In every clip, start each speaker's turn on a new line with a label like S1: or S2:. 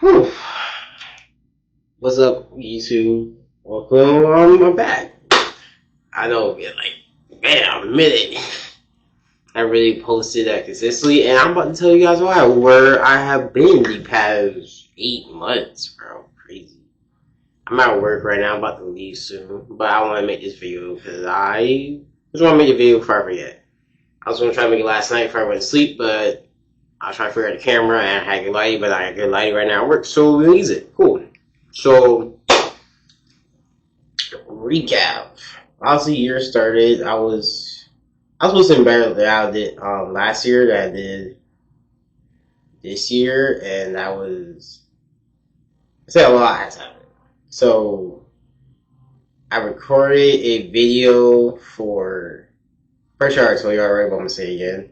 S1: Whew. What's up, YouTube? Welcome. I'm back. I know, man, a minute. I really posted that consistently, and I'm about to tell you guys why. Where I have been the past 8 months, bro. Crazy. I'm at work right now. I'm about to leave soon, but I want to make this video because I just want to make a video before I forget. I was going to try to make it last night before I went to sleep, but I was trying to figure out the camera and I had good lighting, but I had good lighting right now at work, so we'll use it. Cool. So, recap. Honestly, year started. I was supposed to do better than I did last year that I did this year, and that was I said a lot has happened. So I recorded a video for first sure I told you already, but I'm gonna say it again.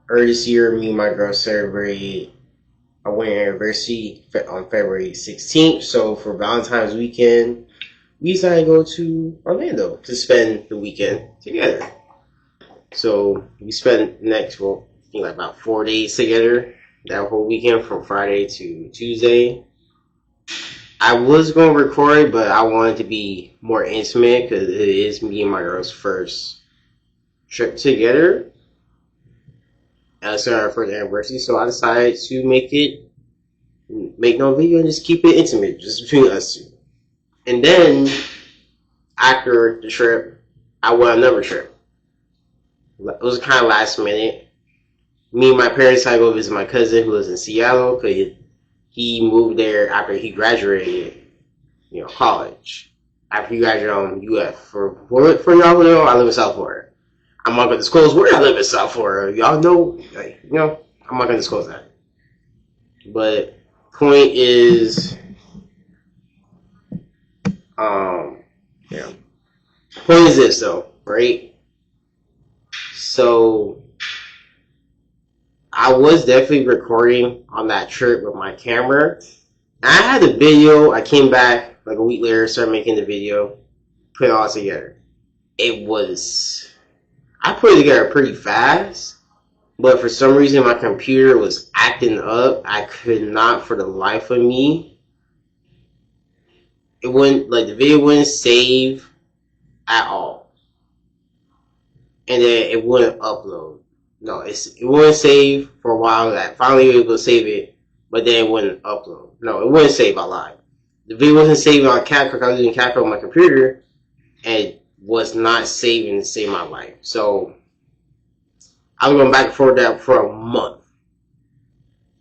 S1: Earlier this year, me and my girl celebrated our wedding anniversary on February 16th. So for Valentine's weekend, we decided to go to Orlando to spend the weekend together. So we spent about 4 days together. That whole weekend from Friday to Tuesday. I was going to record, but I wanted to be more intimate because it is me and my girl's first trip together. And it's our first anniversary, so I decided to make no video and just keep it intimate, just between us two. And then after the trip, I went on another trip. It was kind of last minute. Me and my parents had to go visit my cousin who lives in Seattle because he moved there after he graduated, college. After he graduated on UF. For y'all who know, I live in South Florida. I'm not going to disclose where I live in South Florida. Y'all know, I'm not going to disclose that. But point is, yeah. Point is this though, right? So I was definitely recording on that trip with my camera. I had the video. I came back like a week later, started making the video, put it all together. I put it together pretty fast, but for some reason my computer was acting up. I could not for the life of me. It wouldn't, the video wouldn't save at all. And then it wouldn't upload. No, it wouldn't save for a while. I finally was able to save it, but then it wouldn't upload. No, it wouldn't save. I lied. The video wasn't saving on CapCut. I was using CapCut on my computer, and it was not saving to save my life. So I was going back and forth that for a month.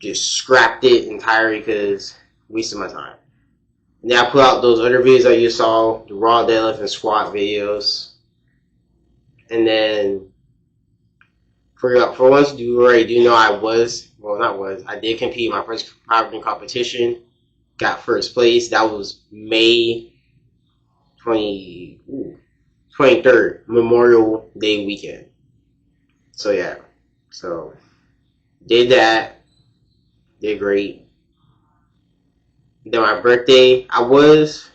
S1: Just scrapped it entirely because wasted my time. And then I put out those other videos that you saw, the raw deadlift and squat videos. And then for once you already do know I did compete in my first powerlifting competition. Got first place. That was May 23rd, Memorial Day weekend. So yeah. So did that. Did great. Then my birthday, I was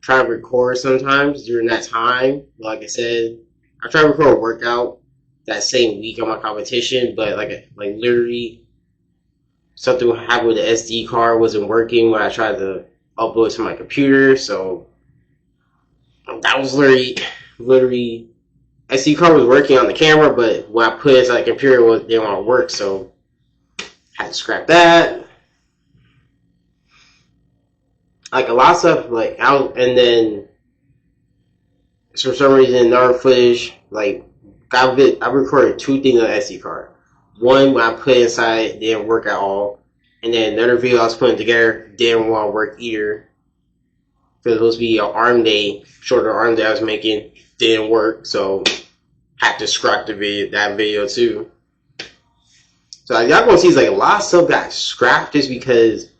S1: trying to record sometimes during that time. Like I said, I tried to record a workout that same week on my competition, but literally something happened with the SD card wasn't working when I tried to upload to my computer. So that was literally SD card was working on the camera, but when I put it inside the computer, it didn't want to work. So I had to scrap that. A lot of stuff, and then for some reason, another footage, I recorded 2 things on SD card. One, when I put it inside, didn't work at all. And then another video I was putting together didn't want to work either. Because it was supposed to be an shorter arm day I was making, didn't work. So, had to scrap that video too. So, y'all gonna see a lot of stuff got scrapped just because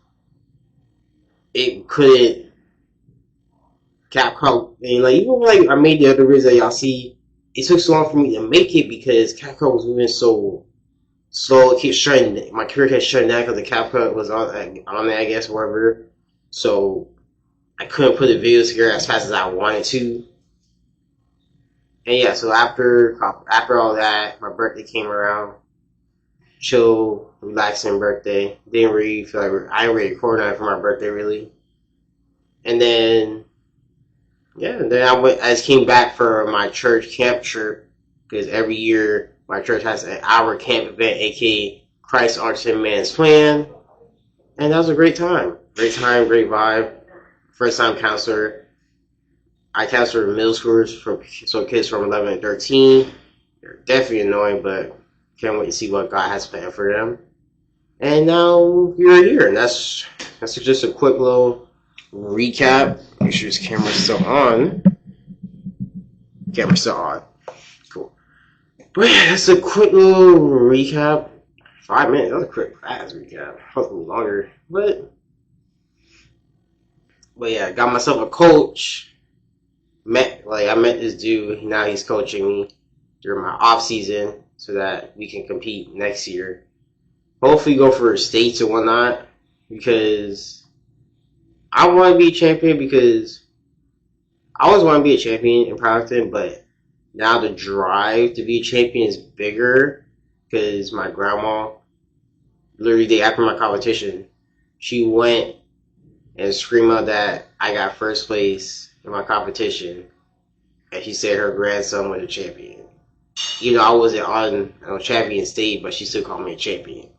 S1: it couldn't CapCut. And even I made the other videos that y'all see, it took so long for me to make it because CapCut was moving so slow. It keeps shutting. My computer kept shutting down because the CapCut was on there, I guess, wherever. So I couldn't put the videos together as fast as I wanted to. And yeah, so after all that, my birthday came around. chill, relaxing birthday. Didn't really feel like I didn't really record on it for my birthday really. And then yeah, and then I just came back for my church camp trip because every year my church has an hour camp event, aka Christ Arts and Man's Plan, and that was a great time. Great time, great vibe. First time counselor. I counseled middle schoolers for so kids from 11 and 13. They're definitely annoying, but can't wait to see what God has planned for them. And now you're here, and that's just a quick little recap. Make sure this camera's still on. Camera's still on. Cool. But yeah, that's a quick little recap. 5 minutes. That was a quick, fast recap. Hopefully longer. But yeah, got myself a coach. I met this dude. Now he's coaching me during my off season so that we can compete next year. Hopefully go for states and whatnot because I want to be a champion because I always want to be a champion in powerlifting, but now the drive to be a champion is bigger because my grandma, literally the day after my competition, she went and screamed out that I got first place in my competition, and she said her grandson was a champion. You know, I wasn't on champion state, but she still called me a champion.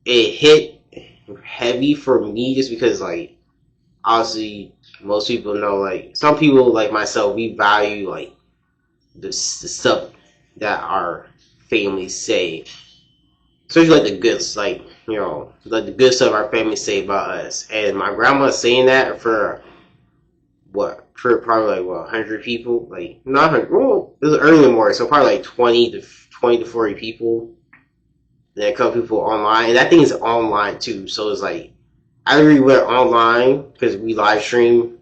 S1: It hit heavy for me just because, like, obviously, most people know, like, some people like myself, we value, like, the stuff that our families say. Especially, like, the goods, like, you know, like the good stuff our families say about us. And my grandma saying that for probably like 100 people, like not 100. Well, it was early morning, so probably like 20 to 40 people. And then a couple people online, and that thing is online too. So it's like I literally went online because we live stream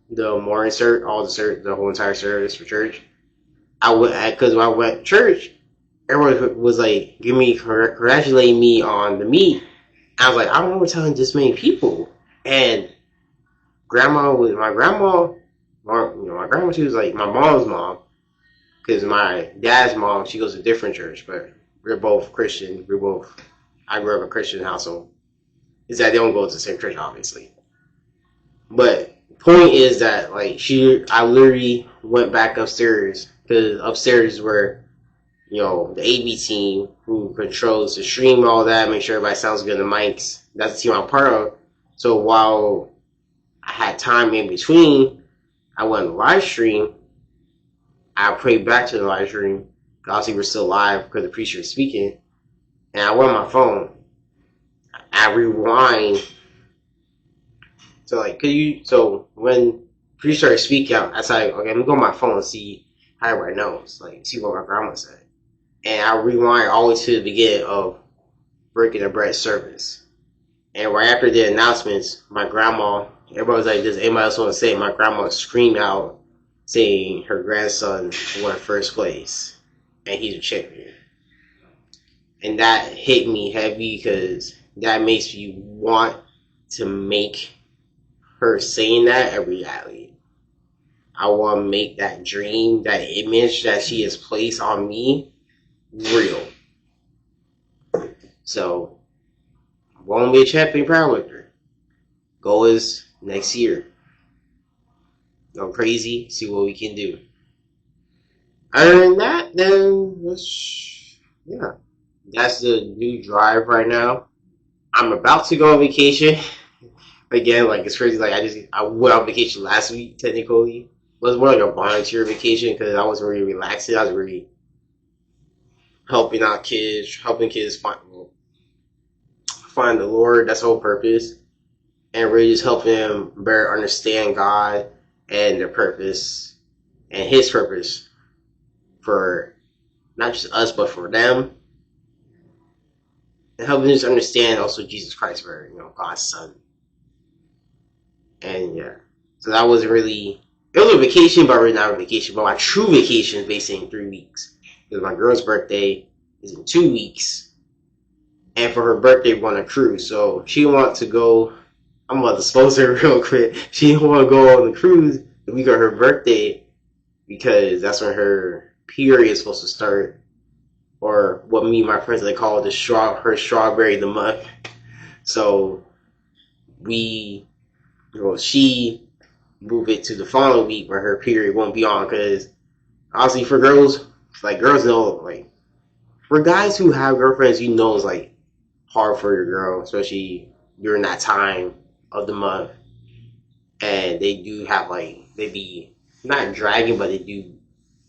S1: the morning the whole entire service for church. I went because when I went to church, everyone was like congratulating me on the meet. I was like, I don't remember telling this many people. And my grandma, she was like my mom's mom, because my dad's mom, she goes to a different church, but we're both Christian. I grew up in a Christian household. Is that they don't go to the same church, obviously. But the point is that I literally went back upstairs because upstairs is where the AB team who controls the stream, all that, make sure everybody sounds good in the mics. That's the team I'm part of. So while I had time in between, I went live stream. I prayed back to the live stream. Obviously, we're still live because the preacher is speaking. And I went on my phone. I rewind. So when the preacher started speaking, I said, okay, let me go on my phone and see how everybody knows. See what my grandma said. And I rewind all the way to the beginning of Breaking the Bread service. And right after the announcements, my grandma, everybody was like, does anybody else want to say? My grandma screamed out saying her grandson won first place and he's a champion. And that hit me heavy because that makes you want to make her saying that a reality. I want to make that dream, that image that she has placed on me real. So, I want to be a champion powerlifter. Goal is next year. Go crazy, see what we can do. Other than that, then that's the new drive right now. I'm about to go on vacation. Again, it's crazy. I went on vacation last week, technically. It was more like a volunteer vacation because I wasn't really relaxing. I was really helping kids find the Lord. That's the whole purpose. And really just helping them better understand God and their purpose and His purpose for not just us, but for them. And helping them just understand also Jesus Christ, for God's Son. And yeah, so that wasn't really. It was a vacation, but really not a vacation. But my true vacation is basically in 3 weeks. Because my girl's birthday is in 2 weeks. And for her birthday, we're on a cruise. So she wants to go. I'm about to expose her real quick. She didn't want to go on the cruise the week of her birthday because that's when her period is supposed to start. or what me and my friends they call her strawberry of the month. So she move it to the following week where her period won't be on, because honestly for girls, like girls know, like for guys who have girlfriends, it's like hard for your girl, especially during that time of the month. And they do have like, they be not dragging, but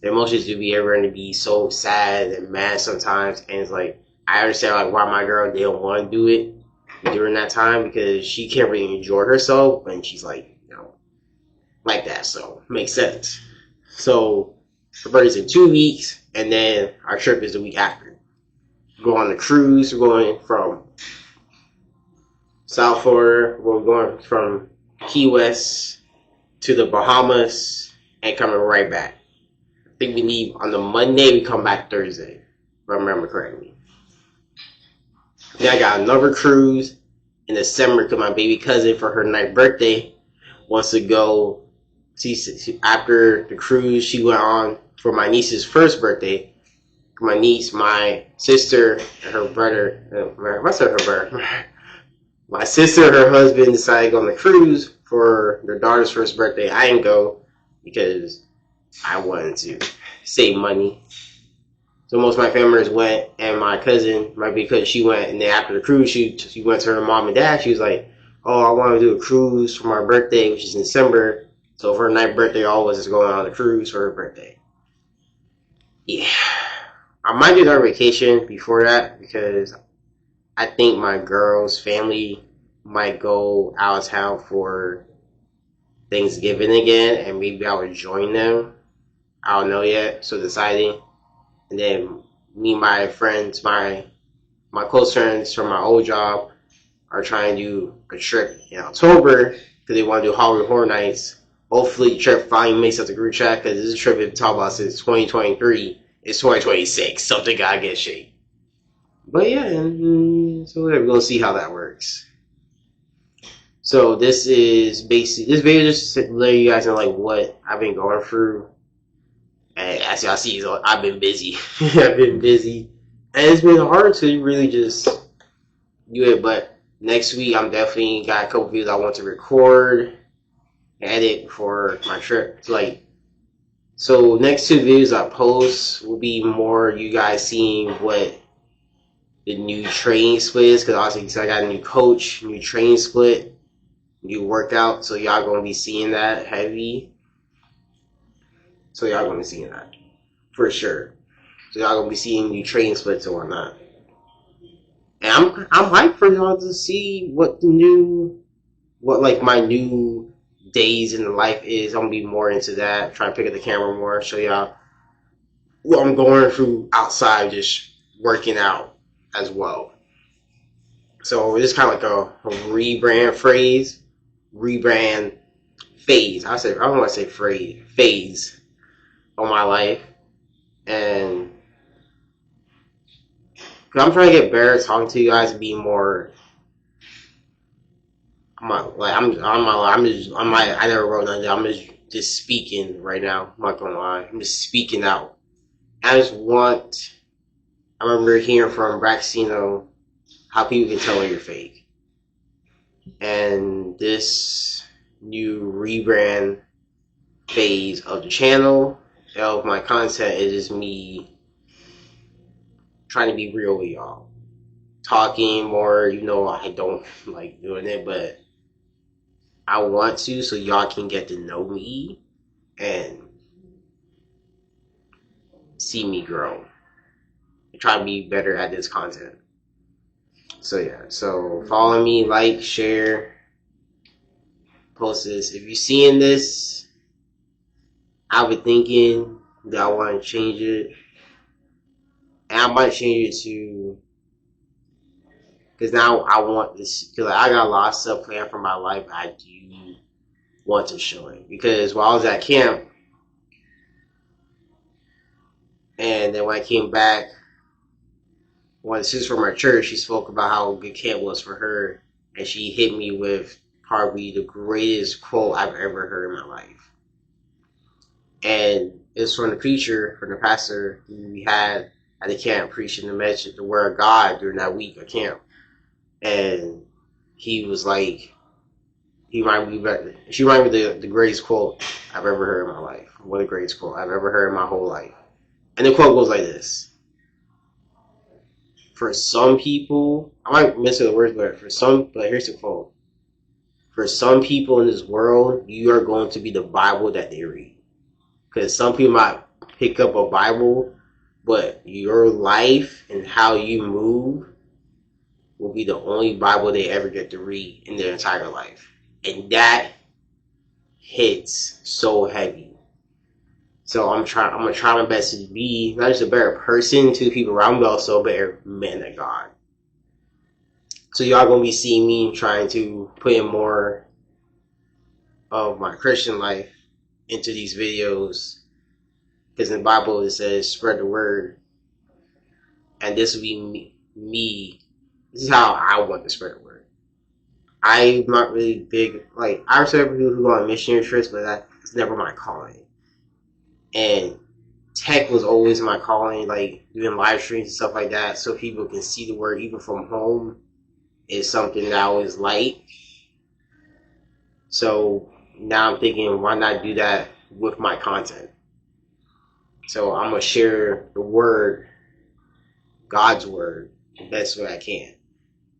S1: their emotions do be ever to be so sad and mad sometimes. And it's like, I understand like why my girl they don't want to do it during that time, because she can't really enjoy herself when she's like, like that. So makes sense. So her birthday's in 2 weeks, and then our trip is the week after. We go on the cruise. We're going from South Florida. We're going from Key West to the Bahamas and coming right back. I think we leave on the Monday. We come back Thursday, if I remember correctly. Then I got another cruise in December because my baby cousin for her 9th birthday wants to go. After the cruise she went on for my niece's first birthday, my niece, my sister, and her brother, my sister and her husband decided to go on the cruise for their daughter's first birthday. I didn't go because I wanted to save money. So most of my family went, and my cousin, because she went, and then after the cruise, she went to her mom and dad. She was like, "Oh, I want to do a cruise for my birthday, which is in December." So for her 9th birthday, all of us is going on a cruise for her birthday. Yeah, I might do our vacation before that because I think my girl's family might go out of town for Thanksgiving again, and maybe I would join them. I don't know yet, so deciding. And then me and my friends, my close friends from my old job, are trying to do a trip in October because they want to do Halloween Horror Nights. Hopefully the trip finally makes up the group chat, because this trip we've been talking about since 2023. It's 2026. Something gotta get shaped. But yeah, so we're gonna see how that works. So this is basically, this video just to let you guys know like what I've been going through. And as y'all see, I've been busy. I've been busy, and it's been hard to really just do it. But next week, I'm definitely got a couple videos I want to record, edit for my trip. So next 2 videos I post will be more you guys seeing what the new training split is, because obviously I got a new coach, new training split, new workout. So y'all gonna be seeing that heavy. So y'all gonna be seeing that for sure. So y'all gonna be seeing new training splits and whatnot. And I'm hyped for y'all to see what like my new days in the life is. I'm gonna be more into that. Try to pick up the camera more, show y'all what I'm going through outside, just working out as well. So it's kind of like a rebrand phase. I don't want to say phase of my life, and I'm trying to get better at talking to you guys and be more. I never wrote nothing. I'm just speaking right now. I'm not gonna lie. I'm just speaking out. I remember hearing from Braxino how people can tell when you're fake. And this new rebrand phase of the channel, of my content, is just me trying to be real with y'all. Talking more, I don't like doing it, but I want to, so y'all can get to know me and see me grow. And try to be better at this content. So yeah, so follow me, like, share, post this. If you're seeing this, I've been thinking that I want to change it. And I might change it to, because now I want this, because I got a lot of stuff planned for my life. I do want to show it, because while I was at camp, and then when I came back, one of the sisters from our church, she spoke about how good camp was for her, and she hit me with probably the greatest quote I've ever heard in my life. And it's from the preacher, from the pastor we had at the camp preaching the message, the word of God during that week of camp. And he was like, she reminded me of the greatest quote I've ever heard in my life. One of the greatest quote I've ever heard in my whole life. And the quote goes like this. For some people, I might miss the words, but here's the quote. For some people in this world, you are going to be the Bible that they read. Because some people might pick up a Bible, but your life and how you move will be the only Bible they ever get to read in their entire life. And that hits so heavy. So I'm gonna try my best to be not just a better person to the people around me, but also a better man of God. So y'all gonna be seeing me trying to put in more of my Christian life into these videos. Because in the Bible it says spread the word. And this will be me. This is how I want to spread the word. I'm not really big, like, I respect people who go on missionary trips, but that's never my calling. And tech was always my calling, like doing live streams and stuff like that, so people can see the word even from home is something that I always like. So now I'm thinking, why not do that with my content? So I'm gonna share the word, God's word, the best way I can.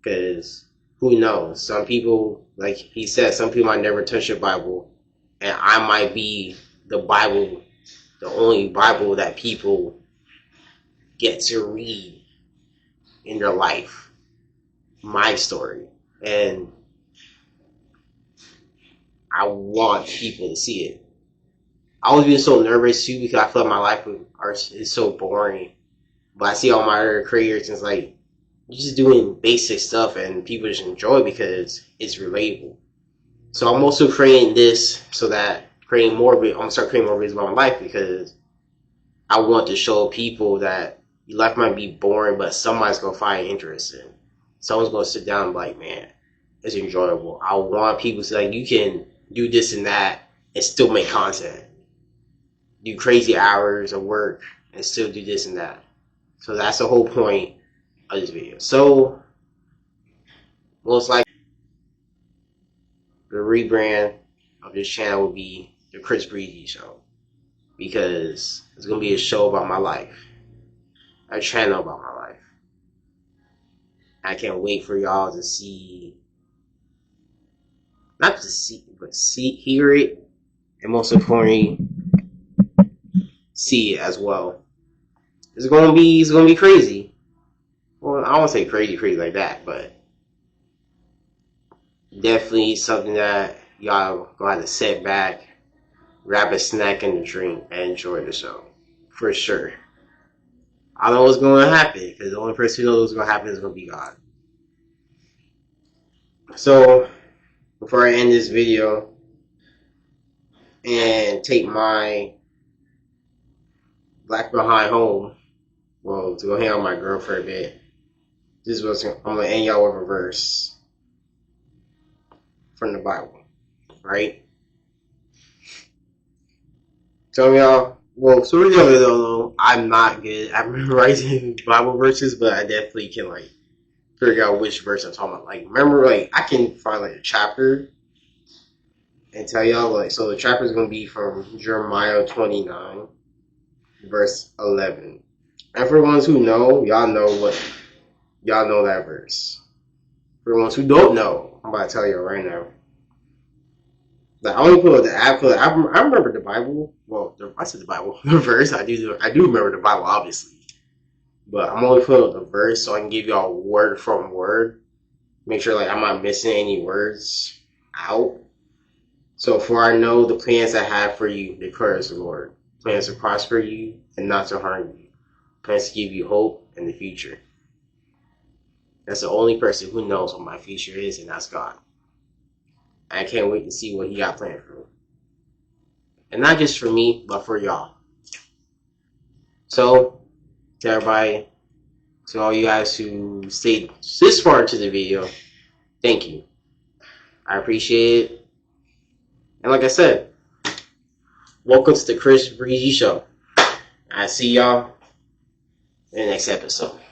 S1: Because who knows? Some people, like he said, some people might never touch the Bible, and I might be the Bible, the only Bible that people get to read in their life. My story. And I want people to see it. I was being so nervous too because I feel like my life is so boring. But I see all my other creators and it's like, you're just doing basic stuff and people just enjoy it because it's relatable. So I'm also creating this so that I'm gonna start creating more videos about my life because I want to show people that your life might be boring, but somebody's gonna find interest in. Someone's gonna sit down and be like, man, it's enjoyable. I want people to like, you can do this and that and still make content. Do crazy hours of work and still do this and that. So that's the whole point of this video. So most likely the rebrand of this channel will be the Chris Breezy Show, because it's gonna be a show about my life, a channel about my life. I can't wait for y'all to see, not to see, but hear it, and most importantly, see it as well. It's gonna be crazy. Well, I won't say crazy like that, but definitely something that y'all gonna have to sit back, grab a snack and a drink, and enjoy the show. For sure. I don't know what's going to happen, because the only person who knows what's going to happen is going to be God. So, before I end this video and take my black behind home, well, to go hang out with my girl for a bit, this is I'm going to end y'all with a verse from the Bible, right? So y'all, well, so y'all don't know, I'm not good at memorizing Bible verses, but I definitely can, like, figure out which verse I'm talking about. Like, remember, like, I can find, like, a chapter and tell y'all, like, so the chapter is going to be from Jeremiah 29, verse 11. And for the ones who know, y'all know that verse. For the ones who don't know, I'm about to tell you right now. Like, I only put the app, I remember the Bible. Well, I said the Bible, the verse. I do remember the Bible, obviously. But I'm only putting the verse so I can give y'all word from word. Make sure, like, I'm not missing any words out. So, for I know the plans I have for you, declares the Lord. Plans to prosper you and not to harm you. Plans to give you hope in the future. That's the only person who knows what my future is, and that's God. I can't wait to see what he got planned for me. And not just for me, but for y'all. So, to everybody, to all you guys who stayed this far into the video, thank you. I appreciate it. And like I said, welcome to the Chris Breezy Show. I see y'all in the next episode.